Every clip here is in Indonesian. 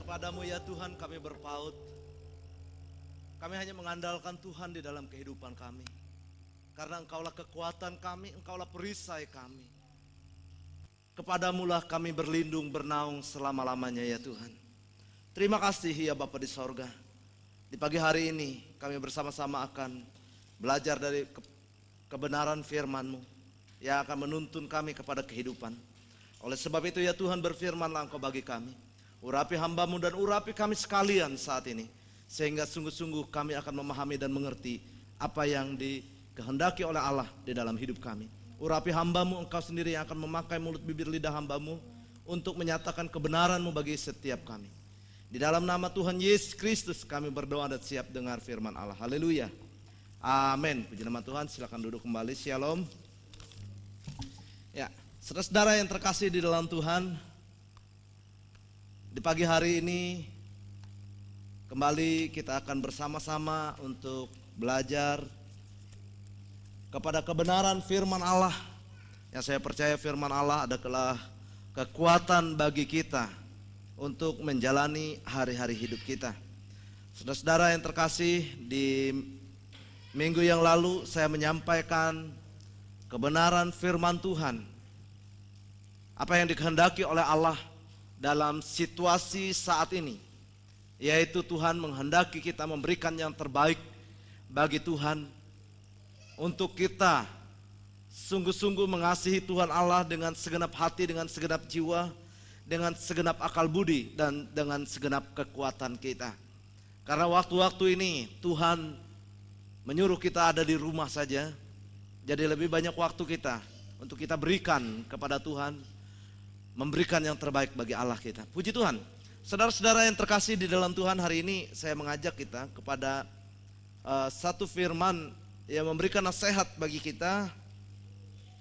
Kepadamu ya Tuhan kami berpaut. Kami hanya mengandalkan Tuhan di dalam kehidupan kami. Karena Engkaulah kekuatan kami, Engkaulah perisai kami. Kepadamulah kami berlindung bernaung selama-lamanya ya Tuhan. Terima kasih ya Bapa di sorga. Di pagi hari ini kami bersama-sama akan belajar dari kebenaran firman-Mu yang akan menuntun kami kepada kehidupan. Oleh sebab itu ya Tuhan, berfirmanlah Engkau bagi kami. Urapi hamba-Mu dan urapi kami sekalian saat ini, sehingga sungguh-sungguh kami akan memahami dan mengerti apa yang dikehendaki oleh Allah di dalam hidup kami. Urapi hamba-Mu, Engkau sendiri yang akan memakai mulut bibir lidah hamba-Mu untuk menyatakan kebenaran-Mu bagi setiap kami. Di dalam nama Tuhan Yesus Kristus kami berdoa dan siap dengar firman Allah. Haleluya. Amin. Puji nama Tuhan, silakan duduk kembali. Shalom. Ya, saudara-saudara yang terkasih di dalam Tuhan, di pagi hari ini kembali kita akan bersama-sama untuk belajar kepada kebenaran firman Allah. Yang saya percaya firman Allah adalah kekuatan bagi kita untuk menjalani hari-hari hidup kita. Saudara-saudara yang terkasih, di minggu yang lalu saya menyampaikan kebenaran firman Tuhan. Apa yang dikehendaki oleh Allah dalam situasi saat ini, yaitu Tuhan menghendaki kita memberikan yang terbaik bagi Tuhan, untuk kita sungguh-sungguh mengasihi Tuhan Allah dengan segenap hati, dengan segenap jiwa, dengan segenap akal budi, dan dengan segenap kekuatan kita. Karena waktu-waktu ini Tuhan menyuruh kita ada di rumah saja. Jadi lebih banyak waktu kita untuk kita berikan kepada Tuhan, memberikan yang terbaik bagi Allah kita. Puji Tuhan. Saudara-saudara yang terkasih di dalam Tuhan, hari ini saya mengajak kita kepada satu firman yang memberikan nasihat bagi kita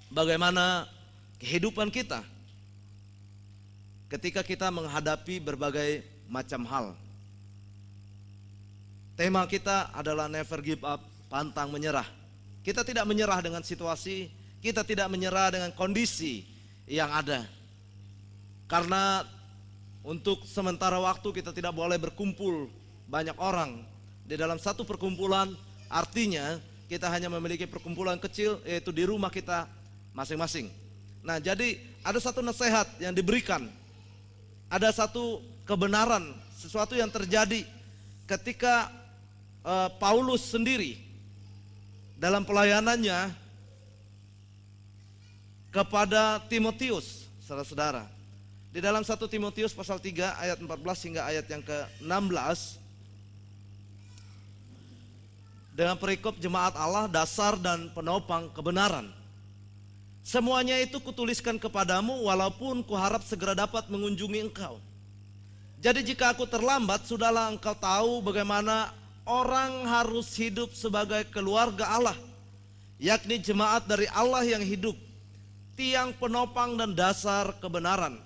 bagaimana kehidupan kita ketika kita menghadapi berbagai macam hal. Tema kita adalah never give up, pantang menyerah. Kita tidak menyerah dengan situasi, kita tidak menyerah dengan kondisi yang ada. Karena untuk sementara waktu kita tidak boleh berkumpul banyak orang di dalam satu perkumpulan. Artinya kita hanya memiliki perkumpulan kecil, yaitu di rumah kita masing-masing. Nah, jadi ada satu nasihat yang diberikan, ada satu kebenaran, sesuatu yang terjadi ketika Paulus sendiri dalam pelayanannya kepada Timotius, saudara-saudara. Di dalam 1 Timotius pasal 3 ayat 14 hingga ayat yang ke-16, dengan perikop jemaat Allah, dasar dan penopang kebenaran. Semuanya itu kutuliskan kepadamu, walaupun kuharap segera dapat mengunjungi engkau. Jadi jika aku terlambat, sudahlah engkau tahu bagaimana orang harus hidup sebagai keluarga Allah, yakni jemaat dari Allah yang hidup, tiang penopang dan dasar kebenaran.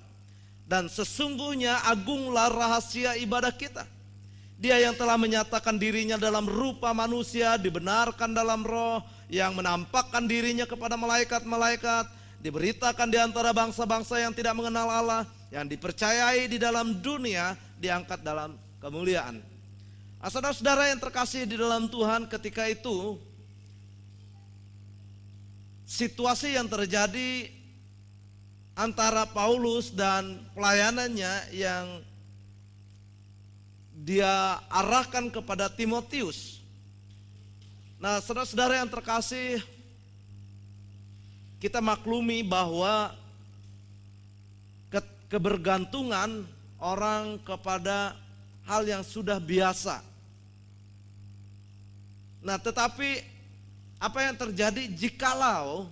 Dan sesungguhnya agunglah rahasia ibadah kita. Dia yang telah menyatakan dirinya dalam rupa manusia, dibenarkan dalam roh, yang menampakkan dirinya kepada malaikat-malaikat, diberitakan di antara bangsa-bangsa yang tidak mengenal Allah, yang dipercayai di dalam dunia, diangkat dalam kemuliaan. Saudara-saudara yang terkasih di dalam Tuhan, ketika itu situasi yang terjadi antara Paulus dan pelayanannya yang dia arahkan kepada Timotius. Nah, saudara-saudara yang terkasih, kita maklumi bahwa kebergantungan orang kepada hal yang sudah biasa. Nah, tetapi apa yang terjadi jikalau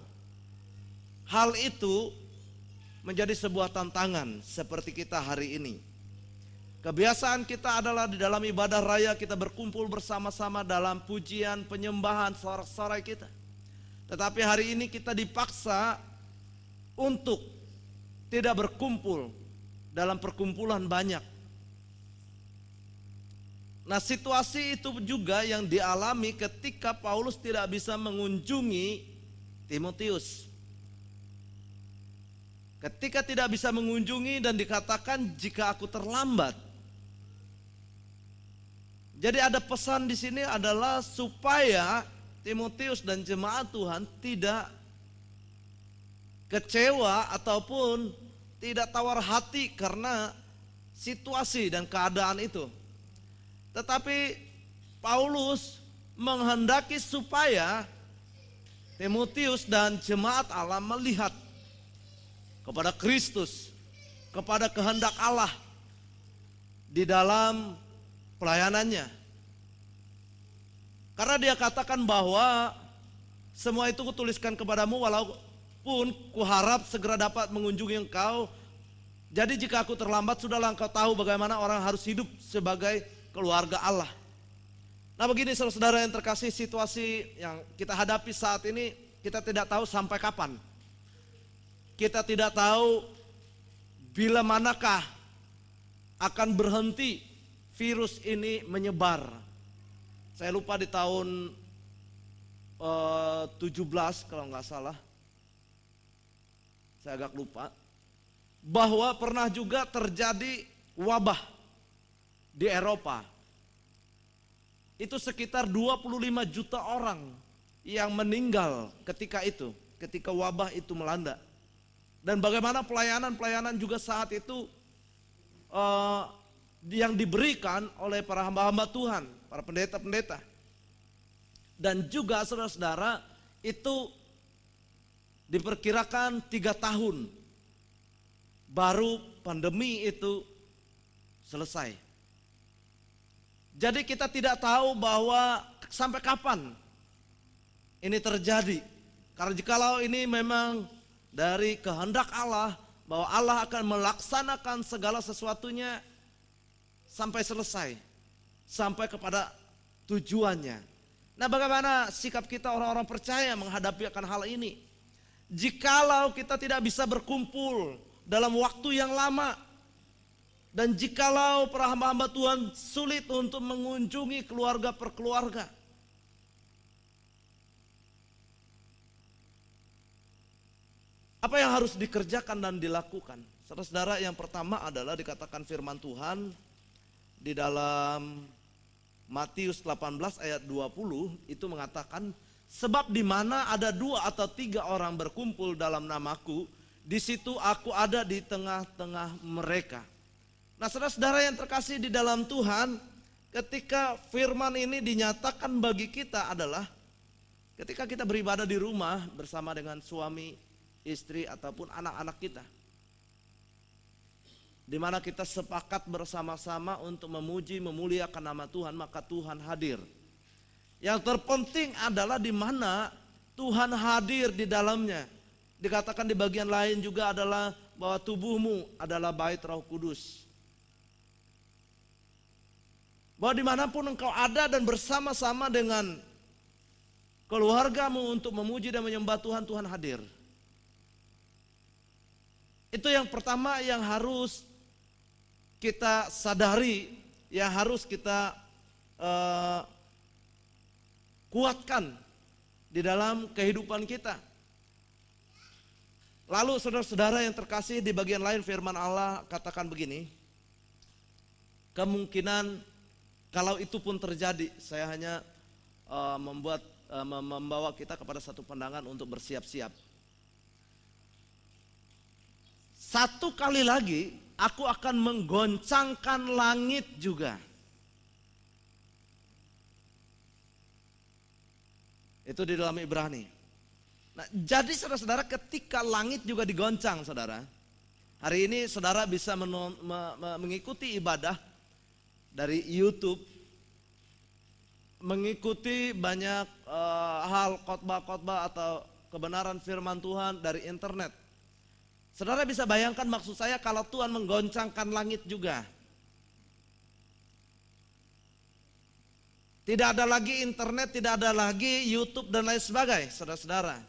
hal itu menjadi sebuah tantangan seperti kita hari ini? Kebiasaan kita adalah di dalam ibadah raya kita berkumpul bersama-sama dalam pujian, penyembahan, sorak-sorai kita. Tetapi hari ini kita dipaksa untuk tidak berkumpul dalam perkumpulan banyak. Nah, situasi itu juga yang dialami ketika Paulus tidak bisa mengunjungi Timotius. Ketika tidak bisa mengunjungi dan dikatakan jika aku terlambat, Jadi ada pesan di sini adalah supaya Timotius dan jemaat Tuhan tidak kecewa ataupun tidak tawar hati karena situasi dan keadaan itu. Tetapi Paulus menghendaki supaya Timotius dan jemaat Allah melihat kepada Kristus, kepada kehendak Allah di dalam pelayanannya. Karena dia katakan bahwa semua itu kutuliskan kepadamu walaupun kuharap segera dapat mengunjungi engkau. Jadi jika aku terlambat, sudahlah engkau tahu bagaimana orang harus hidup sebagai keluarga Allah. Nah begini saudara-saudara yang terkasih, situasi yang kita hadapi saat ini kita tidak tahu sampai kapan. Kita tidak tahu bila manakah akan berhenti virus ini menyebar. Saya lupa di tahun 17 kalau nggak salah, saya agak lupa, bahwa pernah juga terjadi wabah di Eropa. Itu sekitar 25 juta orang yang meninggal ketika wabah itu melanda. Dan bagaimana pelayanan juga saat itu yang diberikan oleh para hamba-hamba Tuhan, para pendeta-pendeta. Dan juga saudara-saudara, itu diperkirakan 3 tahun baru pandemi itu selesai. Jadi kita tidak tahu bahwa sampai kapan ini terjadi. Karena jikalau ini memang dari kehendak Allah, bahwa Allah akan melaksanakan segala sesuatunya sampai selesai, sampai kepada tujuannya. Nah bagaimana sikap kita orang-orang percaya menghadapi akan hal ini? Jikalau kita tidak bisa berkumpul dalam waktu yang lama, dan jikalau para hamba-hamba Tuhan sulit untuk mengunjungi keluarga per keluarga, apa yang harus dikerjakan dan dilakukan? Saudara-saudara, yang pertama adalah dikatakan firman Tuhan di dalam Matius 18 ayat 20 itu mengatakan, sebab di mana ada 2 atau 3 orang berkumpul dalam namaku, di situ aku ada di tengah-tengah mereka. Nah saudara-saudara yang terkasih di dalam Tuhan, ketika firman ini dinyatakan bagi kita adalah ketika kita beribadah di rumah bersama dengan suami, istri ataupun anak-anak kita, di mana kita sepakat bersama-sama untuk memuji, memuliakan nama Tuhan, maka Tuhan hadir. Yang terpenting adalah di mana Tuhan hadir di dalamnya. Dikatakan di bagian lain juga adalah bahwa tubuhmu adalah bait Roh Kudus. Bahwa dimanapun engkau ada dan bersama-sama dengan keluargamu untuk memuji dan menyembah Tuhan, Tuhan hadir. Itu yang pertama yang harus kita sadari, yang harus kita kuatkan di dalam kehidupan kita. Lalu saudara-saudara yang terkasih, di bagian lain firman Allah katakan begini, kemungkinan kalau itu pun terjadi, saya hanya membawa kita kepada satu pandangan untuk bersiap-siap. Satu kali lagi aku akan menggoncangkan langit juga. Itu di dalam Ibrani. Nah, jadi saudara-saudara, ketika langit juga digoncang, saudara. Hari ini saudara bisa mengikuti ibadah dari YouTube, mengikuti banyak hal khotbah-khotbah atau kebenaran firman Tuhan dari internet. Saudara bisa bayangkan maksud saya kalau Tuhan menggoncangkan langit juga. Tidak ada lagi internet, tidak ada lagi YouTube dan lain sebagainya, saudara-saudara.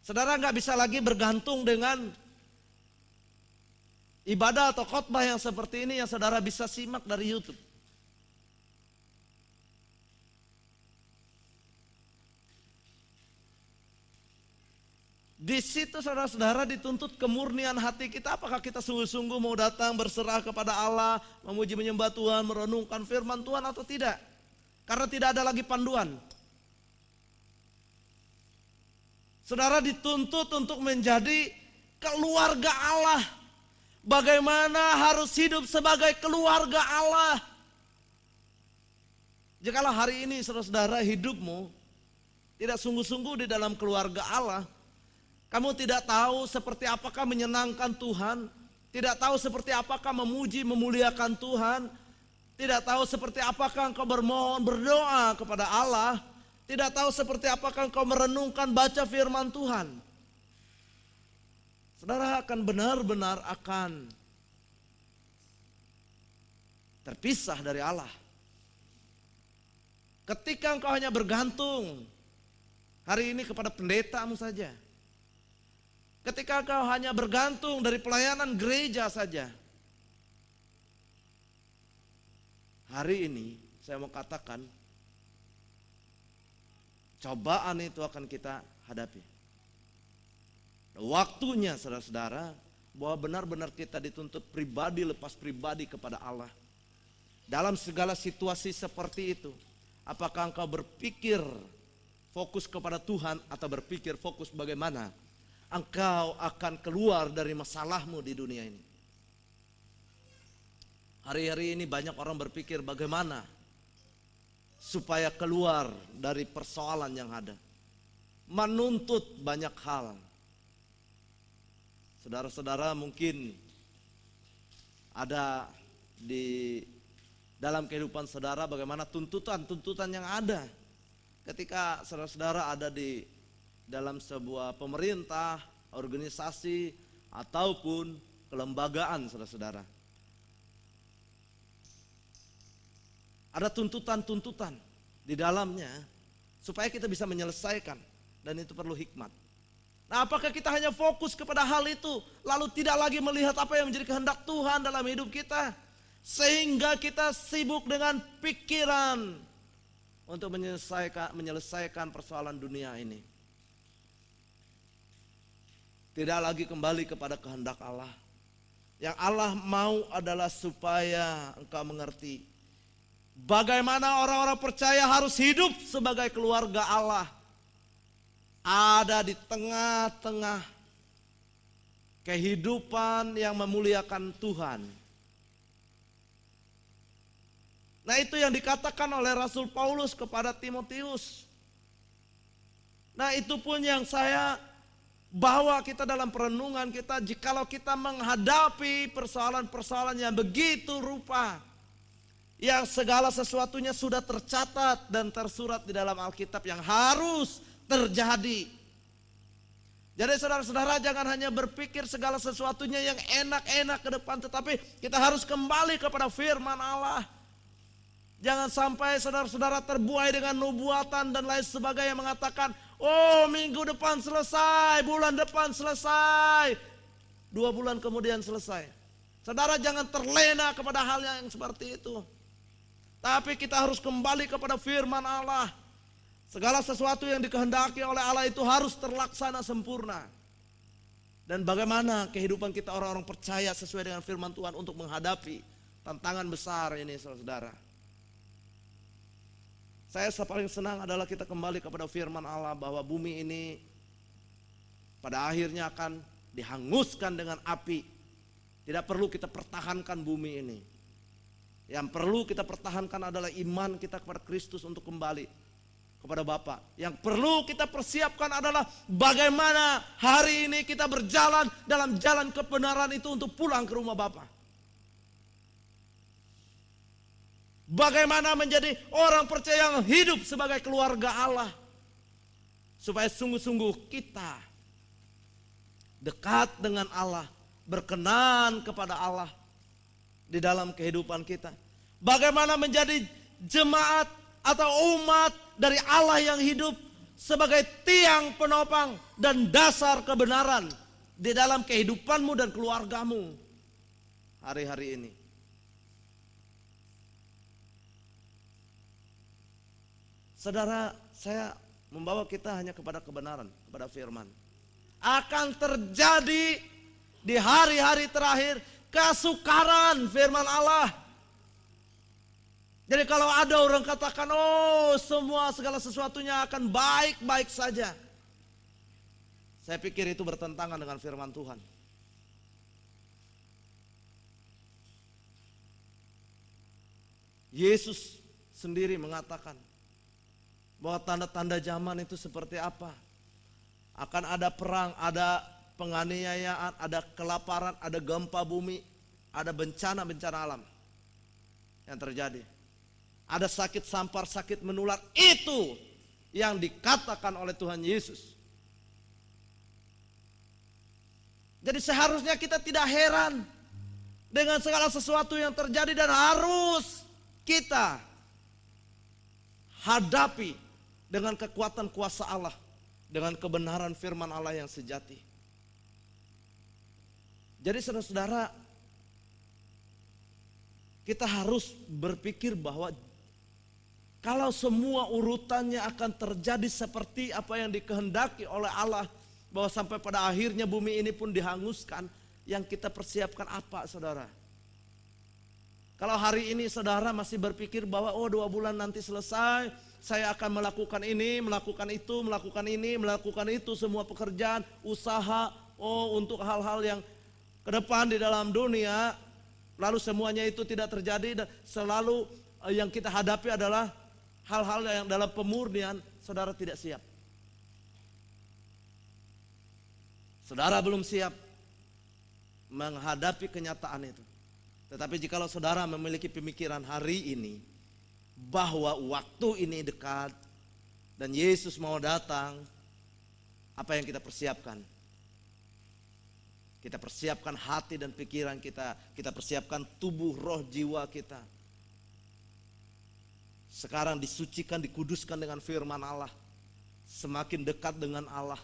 Saudara nggak bisa lagi bergantung dengan ibadah atau khotbah yang seperti ini yang saudara bisa simak dari YouTube. Di situ saudara-saudara dituntut kemurnian hati kita. Apakah kita sungguh-sungguh mau datang berserah kepada Allah, memuji menyembah Tuhan, merenungkan firman Tuhan atau tidak? Karena tidak ada lagi panduan. Saudara dituntut untuk menjadi keluarga Allah. Bagaimana harus hidup sebagai keluarga Allah? Jikalau hari ini saudara-saudara hidupmu tidak sungguh-sungguh di dalam keluarga Allah, kamu tidak tahu seperti apakah menyenangkan Tuhan, tidak tahu seperti apakah memuji memuliakan Tuhan, tidak tahu seperti apakah engkau bermohon berdoa kepada Allah, tidak tahu seperti apakah engkau merenungkan baca firman Tuhan. Saudara akan benar-benar akan terpisah dari Allah. Ketika engkau hanya bergantung hari ini kepada pendetamu saja. Ketika engkau hanya bergantung dari pelayanan gereja saja. Hari ini saya mau katakan, cobaan itu akan kita hadapi. Waktunya saudara-saudara, bahwa benar-benar kita dituntut pribadi lepas pribadi kepada Allah. Dalam segala situasi seperti itu, apakah engkau berpikir fokus kepada Tuhan atau berpikir fokus bagaimana engkau akan keluar dari masalahmu di dunia ini? Hari-hari ini banyak orang berpikir bagaimana supaya keluar dari persoalan yang ada. Menuntut banyak hal. Saudara-saudara mungkin ada di dalam kehidupan saudara bagaimana tuntutan-tuntutan yang ada. Ketika saudara-saudara ada di dalam sebuah pemerintah, organisasi, ataupun kelembagaan saudara-saudara. Ada tuntutan-tuntutan di dalamnya supaya kita bisa menyelesaikan, dan itu perlu hikmat. Nah, apakah kita hanya fokus kepada hal itu lalu tidak lagi melihat apa yang menjadi kehendak Tuhan dalam hidup kita, sehingga kita sibuk dengan pikiran untuk menyelesaikan persoalan dunia ini, tidak lagi kembali kepada kehendak Allah. Yang Allah mau adalah supaya engkau mengerti bagaimana orang-orang percaya harus hidup sebagai keluarga Allah, ada di tengah-tengah kehidupan yang memuliakan Tuhan. Nah, itu yang dikatakan oleh Rasul Paulus kepada Timotius. Nah, itu pun yang saya bawa kita dalam perenungan kita. Jikalau kita menghadapi persoalan-persoalan yang begitu rupa, yang segala sesuatunya sudah tercatat dan tersurat di dalam Alkitab yang harus terjadi. Jadi saudara-saudara jangan hanya berpikir segala sesuatunya yang enak-enak ke depan, tetapi kita harus kembali kepada firman Allah. Jangan sampai saudara-saudara terbuai dengan nubuatan dan lain sebagainya yang mengatakan, oh minggu depan selesai, bulan depan selesai, 2 bulan kemudian selesai. Saudara jangan terlena kepada hal yang seperti itu. Tapi kita harus kembali kepada firman Allah. Segala sesuatu yang dikehendaki oleh Allah itu harus terlaksana sempurna. Dan bagaimana kehidupan kita orang-orang percaya sesuai dengan firman Tuhan untuk menghadapi tantangan besar ini saudara. Saya paling senang adalah kita kembali kepada firman Allah bahwa bumi ini pada akhirnya akan dihanguskan dengan api. Tidak perlu kita pertahankan bumi ini. Yang perlu kita pertahankan adalah iman kita kepada Kristus untuk kembali kepada Bapa. Yang perlu kita persiapkan adalah bagaimana hari ini kita berjalan dalam jalan kebenaran itu untuk pulang ke rumah Bapa. Bagaimana menjadi orang percaya yang hidup sebagai keluarga Allah, supaya sungguh-sungguh kita dekat dengan Allah, berkenan kepada Allah di dalam kehidupan kita. Bagaimana menjadi jemaat atau umat dari Allah yang hidup sebagai tiang penopang dan dasar kebenaran di dalam kehidupanmu dan keluargamu hari-hari ini. Saudara, saya membawa kita hanya kepada kebenaran, kepada firman. akan terjadi di hari-hari terakhir kesukaran firman Allah. Jadi kalau ada orang katakan, oh semua segala sesuatunya akan baik-baik saja, saya pikir itu bertentangan dengan firman Tuhan. Yesus sendiri mengatakan bahwa tanda-tanda zaman itu seperti apa. Akan ada perang, ada penganiayaan, ada kelaparan, ada gempa bumi, ada bencana-bencana alam yang terjadi. Ada sakit sampar, sakit menular, itu yang dikatakan oleh Tuhan Yesus. Jadi seharusnya kita tidak heran dengan segala sesuatu yang terjadi dan harus kita hadapi dengan kekuatan kuasa Allah, dengan kebenaran firman Allah yang sejati. Jadi saudara-saudara, kita harus berpikir bahwa kalau semua urutannya akan terjadi seperti apa yang dikehendaki oleh Allah, bahwa sampai pada akhirnya bumi ini pun dihanguskan, yang kita persiapkan apa saudara? Kalau hari ini saudara masih berpikir bahwa 2 bulan nanti selesai, saya akan melakukan ini, melakukan itu, melakukan ini, melakukan itu, semua pekerjaan, usaha, untuk hal-hal yang ke depan di dalam dunia, lalu semuanya itu tidak terjadi dan selalu yang kita hadapi adalah hal-hal yang dalam pemurnian, saudara tidak siap. Saudara belum siap menghadapi kenyataan itu. Tetapi jikalau saudara memiliki pemikiran hari ini bahwa waktu ini dekat dan Yesus mau datang, apa yang kita persiapkan? Kita persiapkan hati dan pikiran kita, kita persiapkan tubuh, roh, jiwa kita. Sekarang disucikan, dikuduskan dengan firman Allah. Semakin dekat dengan Allah.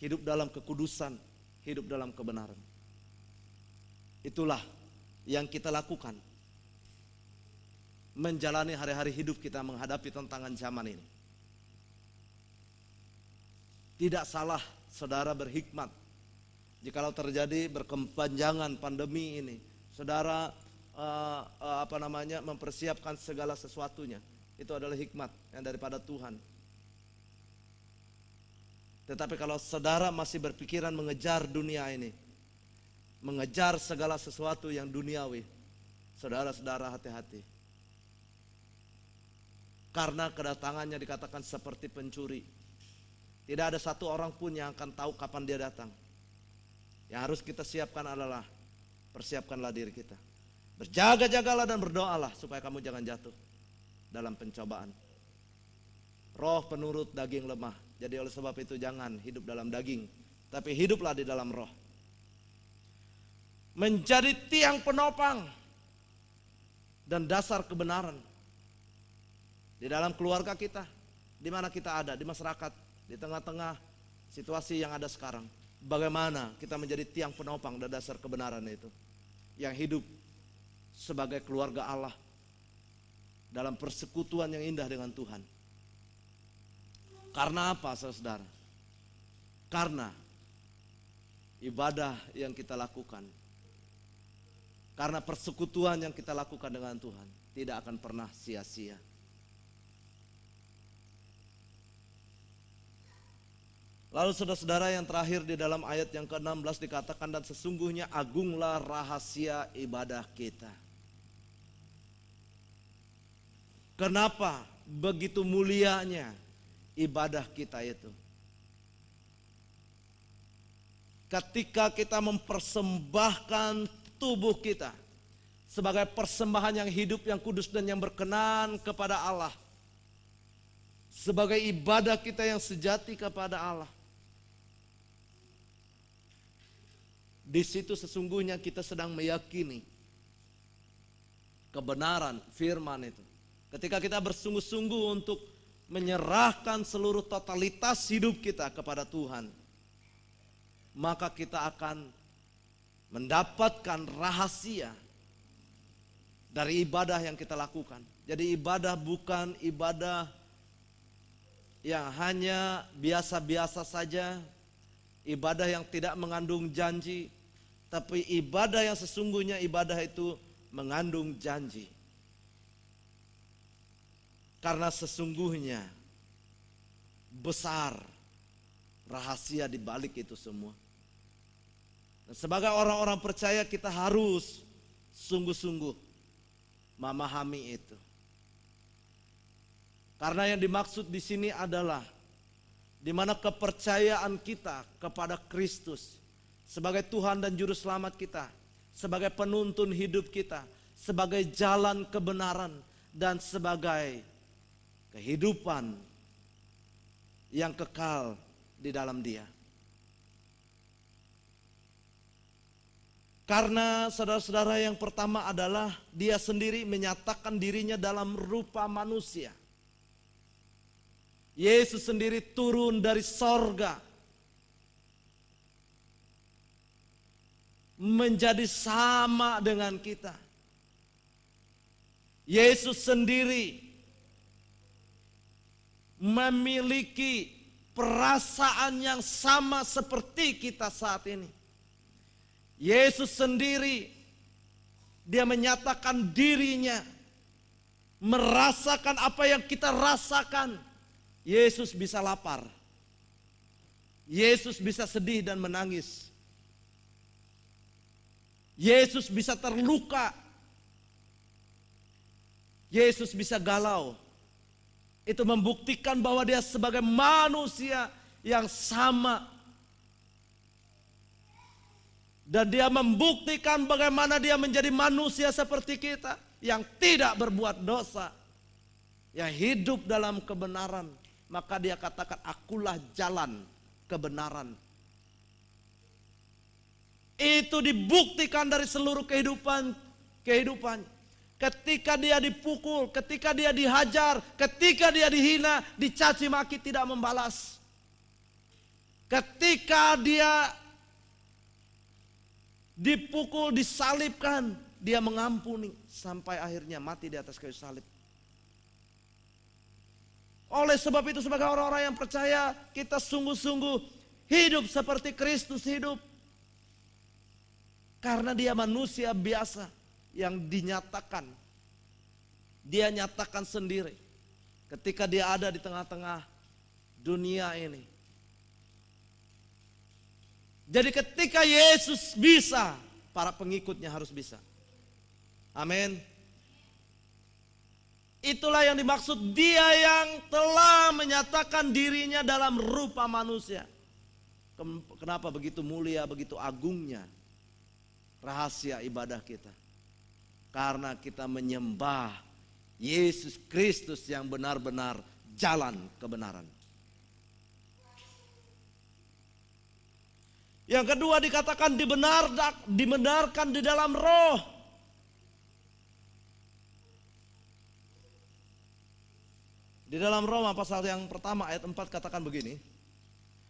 Hidup dalam kekudusan, hidup dalam kebenaran. Itulah yang kita lakukan. Menjalani hari-hari hidup kita menghadapi tantangan zaman ini. Tidak salah saudara berhikmat. Jikalau terjadi berkepanjangan pandemi ini, saudara mempersiapkan segala sesuatunya. Itu adalah hikmat yang daripada Tuhan. Tetapi kalau saudara masih berpikiran mengejar dunia ini, mengejar segala sesuatu yang duniawi, saudara-saudara hati-hati. Karena kedatangannya dikatakan seperti pencuri. Tidak ada satu orang pun yang akan tahu kapan dia datang. Yang harus kita siapkan adalah persiapkanlah diri kita. Berjaga-jagalah dan berdoalah supaya kamu jangan jatuh dalam pencobaan. Roh penurut, daging lemah. Jadi oleh sebab itu jangan hidup dalam daging, tapi hiduplah di dalam roh. Menjadi tiang penopang dan dasar kebenaran di dalam keluarga kita, di mana kita ada, di masyarakat, di tengah-tengah situasi yang ada sekarang. Bagaimana kita menjadi tiang penopang dan dasar kebenaran itu, yang hidup sebagai keluarga Allah dalam persekutuan yang indah dengan Tuhan. Karena apa saudara? Karena ibadah yang kita lakukan, karena persekutuan yang kita lakukan dengan Tuhan tidak akan pernah sia-sia. Lalu saudara-saudara, yang terakhir di dalam ayat yang ke-16 dikatakan, dan sesungguhnya agunglah rahasia ibadah kita. Kenapa begitu mulianya ibadah kita itu? Ketika kita mempersembahkan tubuh kita sebagai persembahan yang hidup, yang kudus dan yang berkenan kepada Allah, sebagai ibadah kita yang sejati kepada Allah, di situ sesungguhnya kita sedang meyakini kebenaran firman itu. Ketika kita bersungguh-sungguh untuk menyerahkan seluruh totalitas hidup kita kepada Tuhan, maka kita akan mendapatkan rahasia dari ibadah yang kita lakukan. Jadi ibadah bukan ibadah yang hanya biasa-biasa saja. ibadah yang tidak mengandung janji, tapi ibadah yang sesungguhnya ibadah itu mengandung janji. Karena sesungguhnya besar rahasia di balik itu semua. Dan sebagai orang-orang percaya kita harus sungguh-sungguh memahami itu. Karena yang dimaksud di sini adalah di mana kepercayaan kita kepada Kristus sebagai Tuhan dan Juru Selamat kita, sebagai penuntun hidup kita, sebagai jalan kebenaran, dan sebagai kehidupan yang kekal di dalam Dia. Karena saudara-saudara, yang pertama adalah Dia sendiri menyatakan dirinya dalam rupa manusia. Yesus sendiri turun dari sorga menjadi sama dengan kita. Yesus sendiri memiliki perasaan yang sama seperti kita saat ini. Yesus sendiri, Dia menyatakan dirinya merasakan apa yang kita rasakan. Yesus bisa lapar, Yesus bisa sedih dan menangis, Yesus bisa terluka, Yesus bisa galau. Itu membuktikan bahwa Dia sebagai manusia yang sama. Dan Dia membuktikan bagaimana Dia menjadi manusia seperti kita, yang tidak berbuat dosa, yang hidup dalam kebenaran. Maka Dia katakan, akulah jalan kebenaran. Itu dibuktikan dari seluruh kehidupan. Ketika Dia dipukul, ketika Dia dihajar, ketika Dia dihina, dicaci maki, tidak membalas. Ketika Dia dipukul, disalibkan, Dia mengampuni sampai akhirnya mati di atas kayu salib. Oleh sebab itu, sebagai orang-orang yang percaya, kita sungguh-sungguh hidup seperti Kristus hidup. Karena Dia manusia biasa yang dinyatakan. Dia nyatakan sendiri ketika Dia ada di tengah-tengah dunia ini. Jadi ketika Yesus bisa, para pengikutnya harus bisa. Amin. Itulah yang dimaksud Dia yang telah menyatakan dirinya dalam rupa manusia. Kenapa begitu mulia, begitu agungnya rahasia ibadah kita? Karena kita menyembah Yesus Kristus yang benar-benar jalan kebenaran. Yang kedua dikatakan dibenarkan di dalam roh. Di dalam Roma pasal yang pertama ayat 4 katakan begini.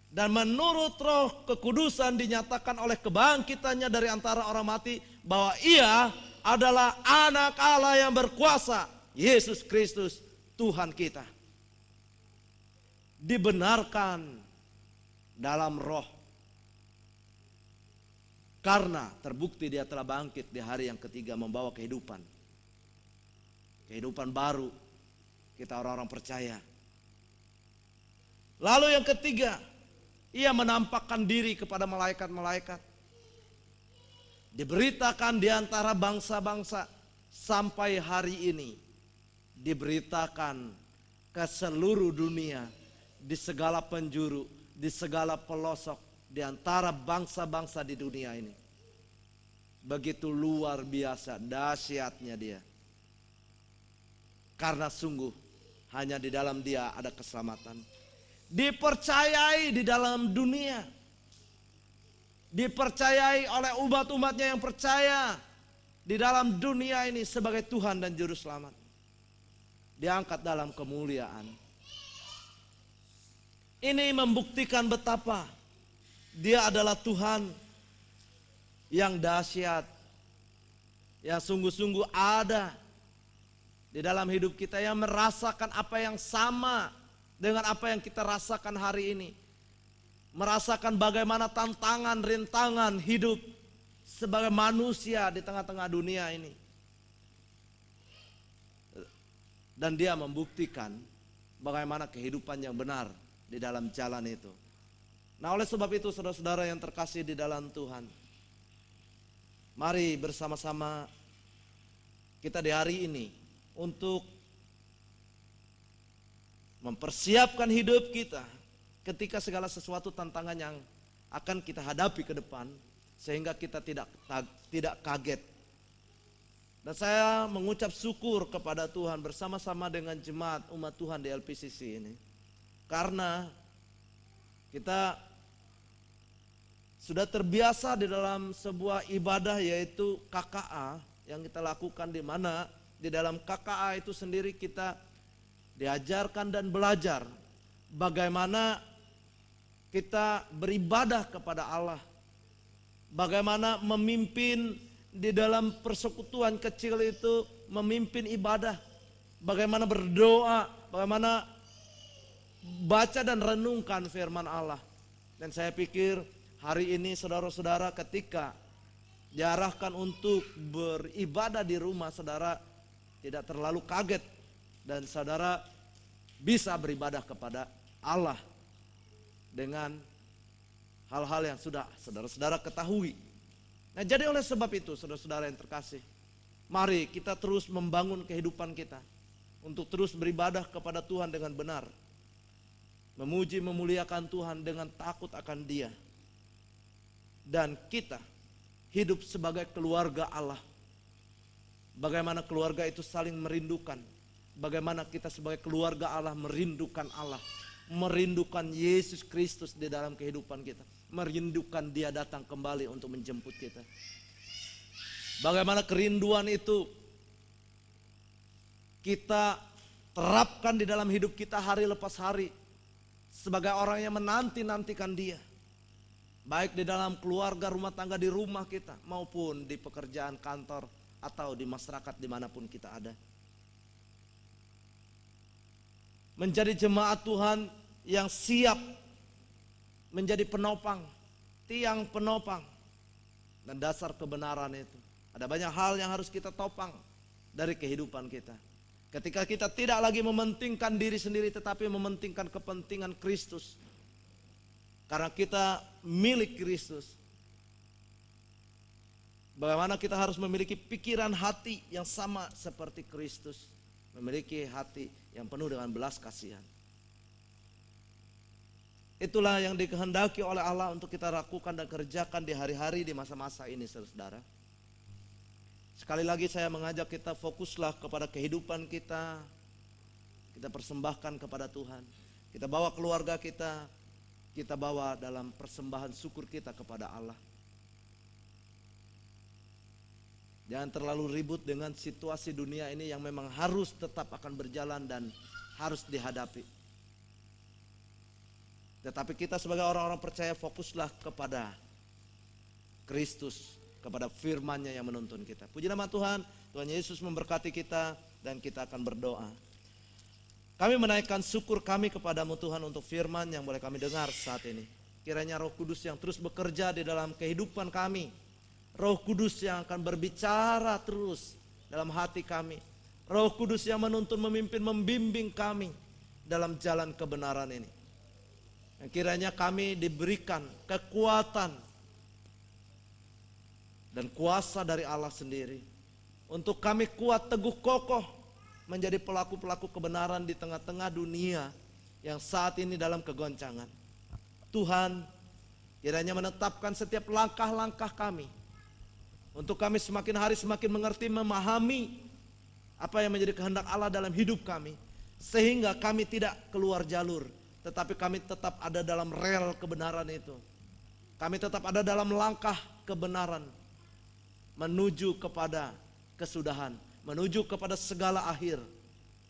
Dan menurut roh kekudusan dinyatakan oleh kebangkitannya dari antara orang mati, bahwa Ia adalah anak Allah yang berkuasa, Yesus Kristus Tuhan kita. Dibenarkan dalam roh. Karena terbukti Dia telah bangkit di hari yang ketiga membawa kehidupan. Kehidupan baru. Kita orang-orang percaya. Lalu yang ketiga, Ia menampakkan diri kepada malaikat-malaikat. Diberitakan di antara bangsa-bangsa sampai hari ini. Diberitakan ke seluruh dunia, di segala penjuru, di segala pelosok, di antara bangsa-bangsa di dunia ini. Begitu luar biasa dahsyatnya Dia. Karena sungguh hanya di dalam Dia ada keselamatan. Dipercayai di dalam dunia. Dipercayai oleh umat-umatnya yang percaya di dalam dunia ini sebagai Tuhan dan Juru Selamat. Diangkat dalam kemuliaan. Ini membuktikan betapa Dia adalah Tuhan yang dahsyat, yang sungguh-sungguh ada di dalam hidup kita, yang merasakan apa yang sama dengan apa yang kita rasakan hari ini. merasakan bagaimana tantangan, rintangan hidup sebagai manusia di tengah-tengah dunia ini. Dan dia membuktikan bagaimana kehidupan yang benar di dalam jalan itu. Nah, oleh sebab itu saudara-saudara yang terkasih di dalam Tuhan, mari bersama-sama kita di hari ini untuk mempersiapkan hidup kita ketika segala sesuatu tantangan yang akan kita hadapi ke depan, sehingga kita tidak kaget. Dan saya mengucap syukur kepada Tuhan bersama-sama dengan jemaat umat Tuhan di LPCC ini, karena kita sudah terbiasa di dalam sebuah ibadah, yaitu KKA yang kita lakukan, di mana di dalam KKA itu sendiri kita diajarkan dan belajar bagaimana kita beribadah kepada Allah, bagaimana memimpin di dalam persekutuan kecil itu, memimpin ibadah, bagaimana berdoa, bagaimana baca dan renungkan firman Allah. Dan saya pikir hari ini saudara-saudara ketika diarahkan untuk beribadah di rumah, saudara tidak terlalu kaget dan saudara bisa beribadah kepada Allah dengan hal-hal yang sudah saudara-saudara ketahui. Nah, jadi oleh sebab itu saudara-saudara yang terkasih, mari kita terus membangun kehidupan kita untuk terus beribadah kepada Tuhan dengan benar, memuji memuliakan Tuhan dengan takut akan Dia, dan kita hidup sebagai keluarga Allah. Bagaimana keluarga itu saling merindukan, bagaimana kita sebagai keluarga Allah merindukan Allah, merindukan Yesus Kristus di dalam kehidupan kita, merindukan Dia datang kembali untuk menjemput kita. Bagaimana kerinduan itu kita terapkan di dalam hidup kita hari lepas hari sebagai orang yang menanti-nantikan Dia, baik di dalam keluarga, rumah tangga, di rumah kita, maupun di pekerjaan kantor atau di masyarakat dimanapun kita ada. Menjadi jemaat Tuhan yang siap menjadi penopang, tiang penopang dan dasar kebenaran itu. Ada banyak hal yang harus kita topang dari kehidupan kita. Ketika kita tidak lagi mementingkan diri sendiri, tetapi mementingkan kepentingan Kristus. Karena kita milik Kristus. Bagaimana kita harus memiliki pikiran hati yang sama seperti Kristus. Memiliki hati yang penuh dengan belas kasihan. Itulah yang dikehendaki oleh Allah untuk kita lakukan dan kerjakan di hari-hari, di masa-masa ini, saudara. Sekali lagi saya mengajak kita fokuslah kepada kehidupan kita. Kita persembahkan kepada Tuhan. Kita bawa keluarga kita. Kita bawa dalam persembahan syukur kita kepada Allah. Jangan terlalu ribut dengan situasi dunia ini yang memang harus tetap akan berjalan dan harus dihadapi. Tetapi kita sebagai orang-orang percaya fokuslah kepada Kristus, kepada firman-Nya yang menuntun kita. Puji nama Tuhan, Tuhan Yesus memberkati kita dan kita akan berdoa. Kami menaikkan syukur kami kepadamu Tuhan untuk firman yang boleh kami dengar saat ini. Kiranya Roh Kudus yang terus bekerja di dalam kehidupan kami, Roh Kudus yang akan berbicara terus dalam hati kami, Roh Kudus yang menuntun, memimpin, membimbing kami dalam jalan kebenaran ini. Kiranya kami diberikan kekuatan dan kuasa dari Allah sendiri untuk kami kuat, teguh, kokoh menjadi pelaku-pelaku kebenaran di tengah-tengah dunia yang saat ini dalam kegoncangan. Tuhan, kiranya menetapkan setiap langkah-langkah kami untuk kami semakin hari semakin mengerti, memahami apa yang menjadi kehendak Allah dalam hidup kami, sehingga kami tidak keluar jalur, tetapi kami tetap ada dalam rel kebenaran itu. Kami tetap ada dalam langkah kebenaran menuju kepada kesudahan, menuju kepada segala akhir.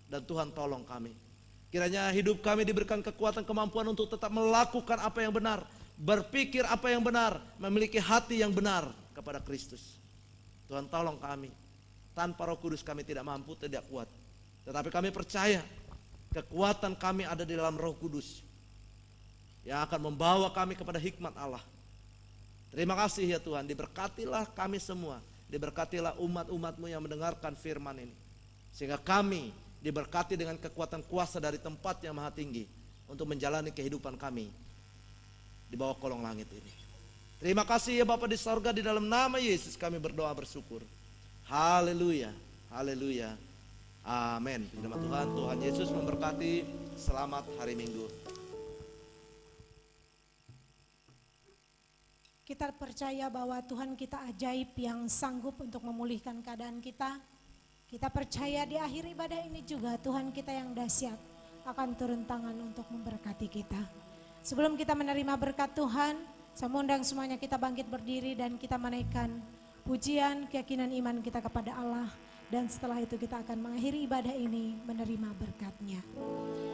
Dan Tuhan tolong kami. Kiranya hidup kami diberikan kekuatan, kemampuan untuk tetap melakukan apa yang benar, berpikir apa yang benar, memiliki hati yang benar kepada Kristus. Tuhan tolong kami. Tanpa Roh Kudus kami tidak mampu, tidak kuat. Tetapi kami percaya kekuatan kami ada di dalam Roh Kudus yang akan membawa kami kepada hikmat Allah. Terima kasih ya Tuhan, diberkatilah kami semua, diberkatilah umat-umat-Mu yang mendengarkan firman ini. Sehingga kami diberkati dengan kekuatan kuasa dari tempat yang maha tinggi untuk menjalani kehidupan kami di bawah kolong langit ini. Terima kasih ya Bapa di sorga, di dalam nama Yesus kami berdoa bersyukur. Haleluya, haleluya, amin. Firman Tuhan, Tuhan Yesus memberkati. Selamat hari Minggu. Kita percaya bahwa Tuhan kita ajaib yang sanggup untuk memulihkan keadaan kita. Kita percaya di akhir ibadah ini juga Tuhan kita yang dahsyat akan turun tangan untuk memberkati kita. Sebelum kita menerima berkat Tuhan, saya mengundang semuanya kita bangkit berdiri dan kita menaikkan pujian, keyakinan iman kita kepada Allah. Dan setelah itu kita akan mengakhiri ibadah ini menerima berkat-Nya.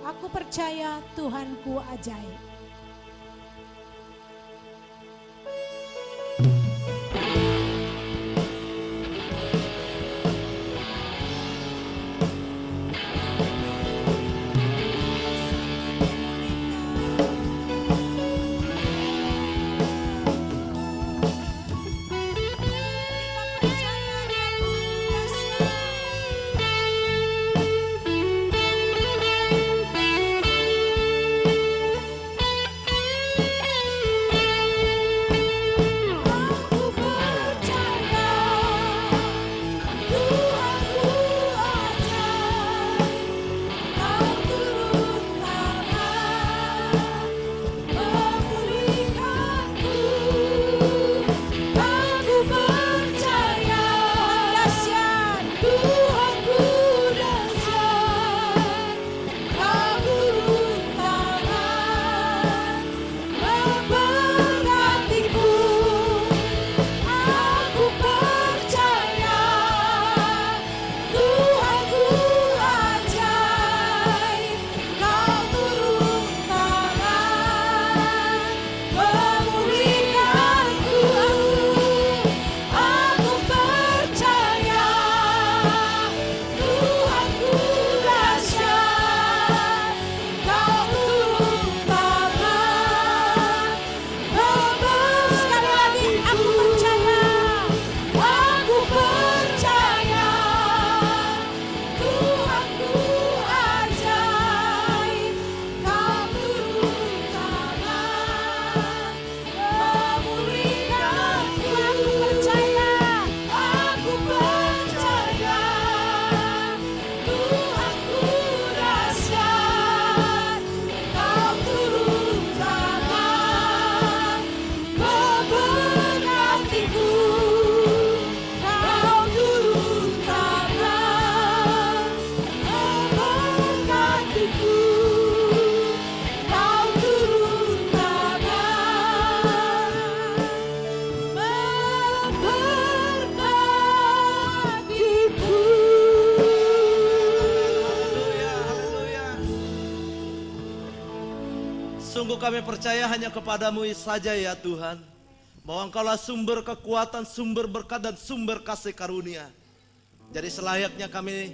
Aku percaya Tuhanku ajaib. Sungguh kami percaya hanya kepadamu saja ya Tuhan, bahwa Engkaulah sumber kekuatan, sumber berkat dan sumber kasih karunia. Jadi selayaknya kami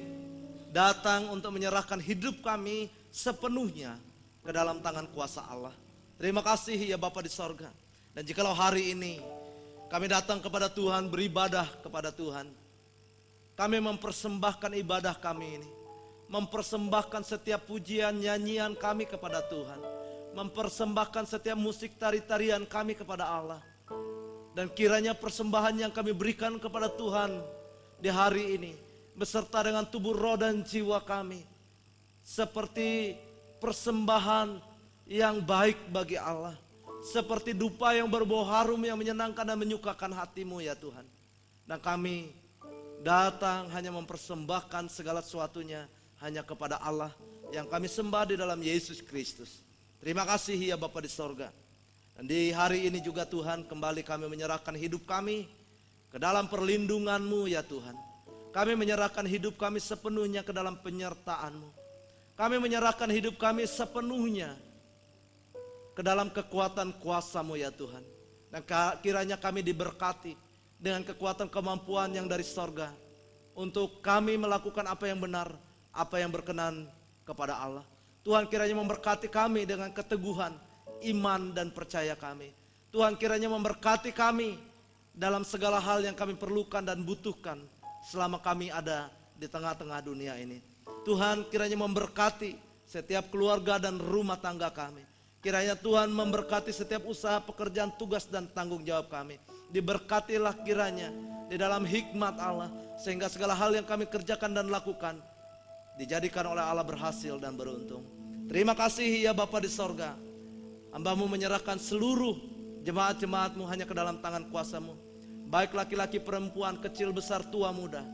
datang untuk menyerahkan hidup kami sepenuhnya ke dalam tangan kuasa Allah. Terima kasih ya Bapa di sorga. Dan jikalau hari ini kami datang kepada Tuhan, beribadah kepada Tuhan, kami mempersembahkan ibadah kami ini, mempersembahkan setiap pujian, nyanyian kami kepada Tuhan, mempersembahkan setiap musik tari-tarian kami kepada Allah. Dan kiranya persembahan yang kami berikan kepada Tuhan di hari ini, beserta dengan tubuh, roh dan jiwa kami, seperti persembahan yang baik bagi Allah, seperti dupa yang berbau harum yang menyenangkan dan menyukakan hatimu ya Tuhan. Dan kami datang hanya mempersembahkan segala sesuatunya hanya kepada Allah yang kami sembah di dalam Yesus Kristus. Terima kasih ya Bapa di sorga. Dan di hari ini juga Tuhan, kembali kami menyerahkan hidup kami ke dalam perlindungan-Mu ya Tuhan. Kami menyerahkan hidup kami sepenuhnya ke dalam penyertaan-Mu. Kami menyerahkan hidup kami sepenuhnya ke dalam kekuatan kuasa-Mu ya Tuhan. Dan kiranya kami diberkati dengan kekuatan kemampuan yang dari sorga, untuk kami melakukan apa yang benar, apa yang berkenan kepada Allah. Tuhan kiranya memberkati kami dengan keteguhan, iman dan percaya kami. Tuhan kiranya memberkati kami dalam segala hal yang kami perlukan dan butuhkan selama kami ada di tengah-tengah dunia ini. Tuhan kiranya memberkati setiap keluarga dan rumah tangga kami. Kiranya Tuhan memberkati setiap usaha, pekerjaan, tugas dan tanggung jawab kami. Diberkatilah kiranya di dalam hikmat Allah, sehingga segala hal yang kami kerjakan dan lakukan dijadikan oleh Allah berhasil dan beruntung. Terima kasih ya Bapa di sorga. Hamba-Mu menyerahkan seluruh jemaat-jemaat-Mu hanya ke dalam tangan kuasa-Mu. Baik laki-laki, perempuan, kecil, besar, tua, muda.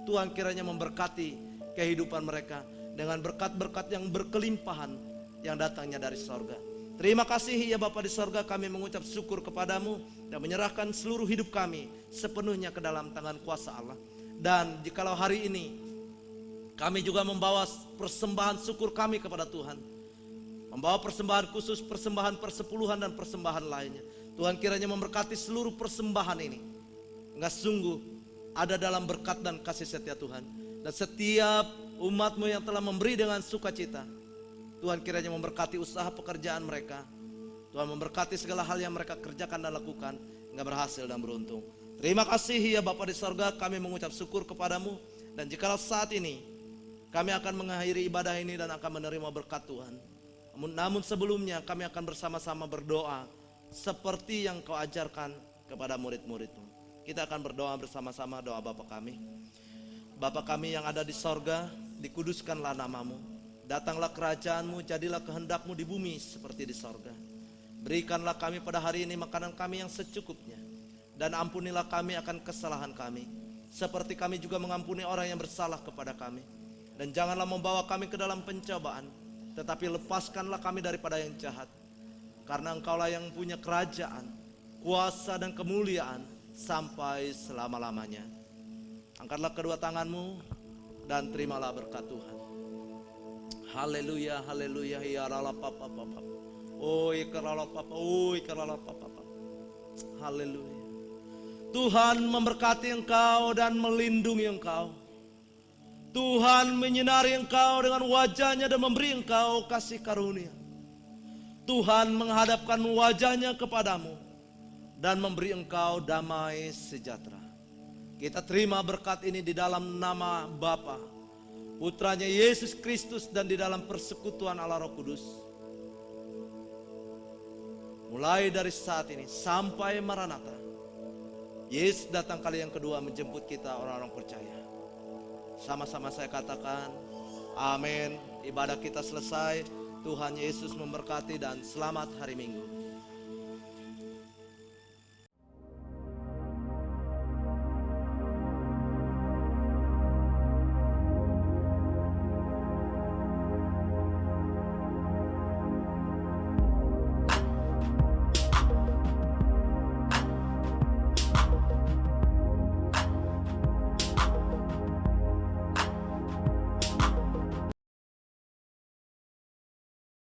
Tuhan kiranya memberkati kehidupan mereka dengan berkat-berkat yang berkelimpahan yang datangnya dari sorga. Terima kasih ya Bapa di sorga, kami mengucap syukur kepadamu dan menyerahkan seluruh hidup kami sepenuhnya ke dalam tangan kuasa Allah. Dan jikalau hari ini kami juga membawa persembahan syukur kami kepada Tuhan, membawa persembahan khusus, persembahan persepuluhan dan persembahan lainnya, Tuhan kiranya memberkati seluruh persembahan ini. Enggak sungguh ada dalam berkat dan kasih setia Tuhan. Dan setiap umat-Mu yang telah memberi dengan sukacita, Tuhan kiranya memberkati usaha pekerjaan mereka. Tuhan memberkati segala hal yang mereka kerjakan dan lakukan hingga berhasil dan beruntung. Terima kasih ya Bapa di sorga, kami mengucap syukur kepadamu. Dan jikalau saat ini kami akan mengakhiri ibadah ini dan akan menerima berkat Tuhan, namun sebelumnya kami akan bersama-sama berdoa seperti yang Kau ajarkan kepada murid-murid-Mu. Kita akan berdoa bersama-sama doa Bapa kami. Bapa kami yang ada di sorga, dikuduskanlah nama-Mu. Datanglah kerajaan-Mu, jadilah kehendak-Mu di bumi seperti di sorga. Berikanlah kami pada hari ini makanan kami yang secukupnya. Dan ampunilah kami akan kesalahan kami, seperti kami juga mengampuni orang yang bersalah kepada kami. Dan janganlah membawa kami ke dalam pencobaan, tetapi lepaskanlah kami daripada yang jahat. Karena Engkaulah yang punya kerajaan, kuasa dan kemuliaan sampai selama-lamanya. Angkatlah kedua tangan-Mu dan terimalah berkat Tuhan. Haleluya, haleluya, ya Allah papa papa. Oh, ikarala papa, oh ikarala papa papa. Haleluya. Tuhan memberkati engkau dan melindungi engkau. Tuhan menyinari engkau dengan wajahnya dan memberi engkau kasih karunia. Tuhan menghadapkan wajahnya kepadamu dan memberi engkau damai sejahtera. Kita terima berkat ini di dalam nama Bapa, Putranya Yesus Kristus, dan di dalam persekutuan Allah Roh Kudus. Mulai dari saat ini sampai Maranatha, Yesus datang kali yang kedua menjemput kita orang-orang percaya. Sama-sama saya katakan, amin. Ibadah kita selesai. Tuhan Yesus memberkati dan selamat hari Minggu.